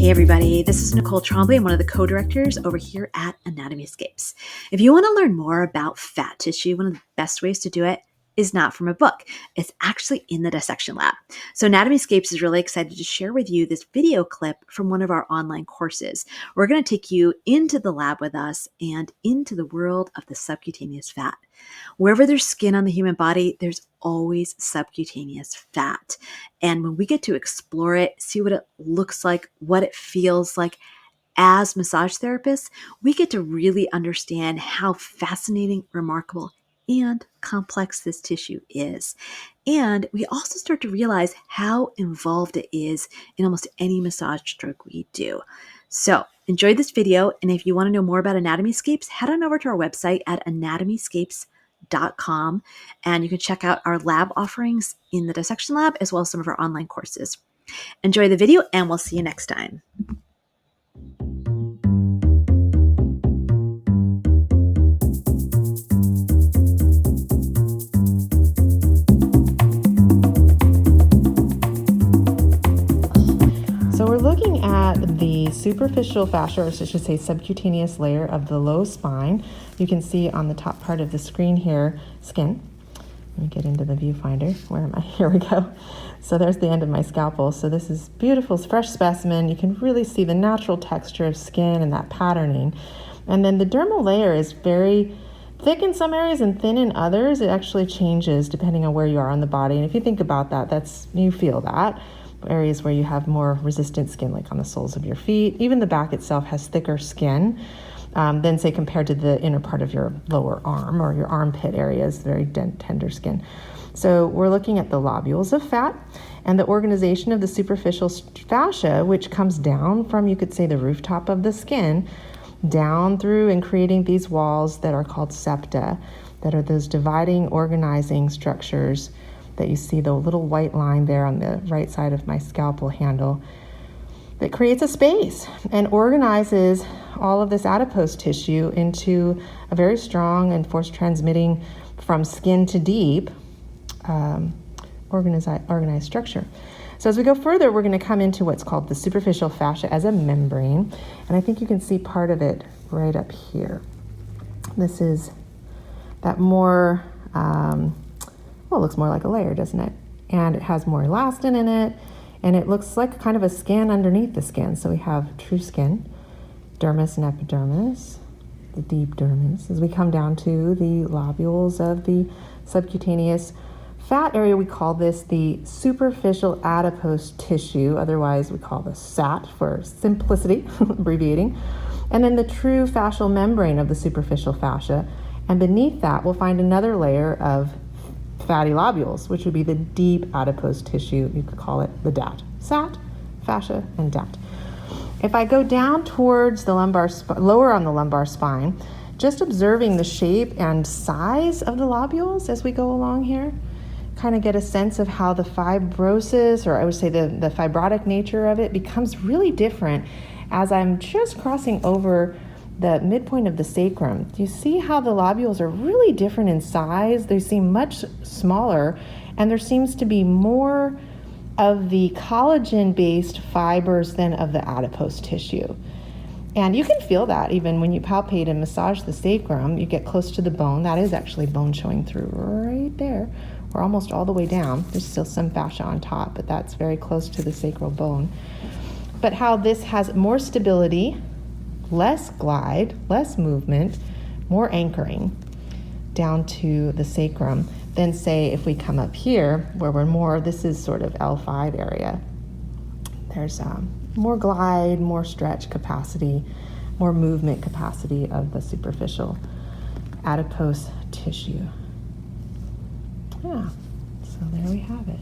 Hey everybody, this is Nicole Trombley. I'm one of the co-directors over here at Anatomy Escapes. If you want to learn more about fat tissue, one of the best ways to do it is not from a book. It's actually in the dissection lab. So Anatomy Escapes is really excited to share with you this video clip from one of our online courses. We're going to take you into the lab with us and into the world of the subcutaneous fat. Wherever there's skin on the human body, there's always subcutaneous fat. And when we get to explore it, see what it looks like, what it feels like, as massage therapists, we get to really understand how fascinating, remarkable, and complex this tissue is. And we also start to realize how involved it is in almost any massage stroke we do. So enjoy this video. And if you want to know more about Anatomy Escapes, head on over to our website at anatomyscapes.com, and you can check out our lab offerings in the dissection lab as well as some of our online courses. Enjoy the video, and we'll see you next time. So we're looking at the superficial fascia, or I should say subcutaneous layer of the low spine. You can see on the top part of the screen here, skin. Let me get into the viewfinder. Where am I? Here we go. So there's the end of my scalpel. So this is beautiful, fresh specimen. You can really see the natural texture of skin and that patterning. And then the dermal layer is very thick in some areas and thin in others. It actually changes depending on where you are on the body. And if you think about that, you feel that. Areas where you have more resistant skin, like on the soles of your feet. Even the back itself has thicker skin than, say, compared to the inner part of your lower arm or your armpit area is very tender skin. So we're looking at the lobules of fat and the organization of the superficial fascia, which comes down from, you could say, the rooftop of the skin, down through and creating these walls that are called septa, that are those dividing, organizing structures that you see the little white line there on the right side of my scalpel handle that creates a space and organizes all of this adipose tissue into a very strong and force transmitting from skin to deep organized structure. So as we go further, we're going to come into what's called the superficial fascia as a membrane. And I think you can see part of it right up here. This is that more, well, it looks more like a layer, doesn't it? And it has more elastin in it, and it looks like kind of a skin underneath the skin. So we have true skin, dermis and epidermis, the deep dermis. As we come down to the lobules of the subcutaneous fat area, we call this the superficial adipose tissue. Otherwise, we call this SAT for simplicity, abbreviating. And then the true fascial membrane of the superficial fascia. And beneath that, we'll find another layer of fatty lobules, which would be the deep adipose tissue. You could call it the DAT. SAT, fascia, and DAT. If I go down towards the lumbar, lower on the lumbar spine, just observing the shape and size of the lobules as we go along here, kind of get a sense of how the fibrosis, or I would say the fibrotic nature of it, becomes really different as I'm just crossing over the midpoint of the sacrum. Do you see how the lobules are really different in size? They seem much smaller, and there seems to be more of the collagen-based fibers than of the adipose tissue. And you can feel that even when you palpate and massage the sacrum. You get close to the bone. That is actually bone showing through right there, or almost all the way down. There's still some fascia on top, but that's very close to the sacral bone. But how this has more stability, less glide, less movement, more anchoring down to the sacrum than, say, if we come up here where we're more, this is sort of L5 area. There's more glide, more stretch capacity, more movement capacity of the superficial adipose tissue. Yeah, so there we have it.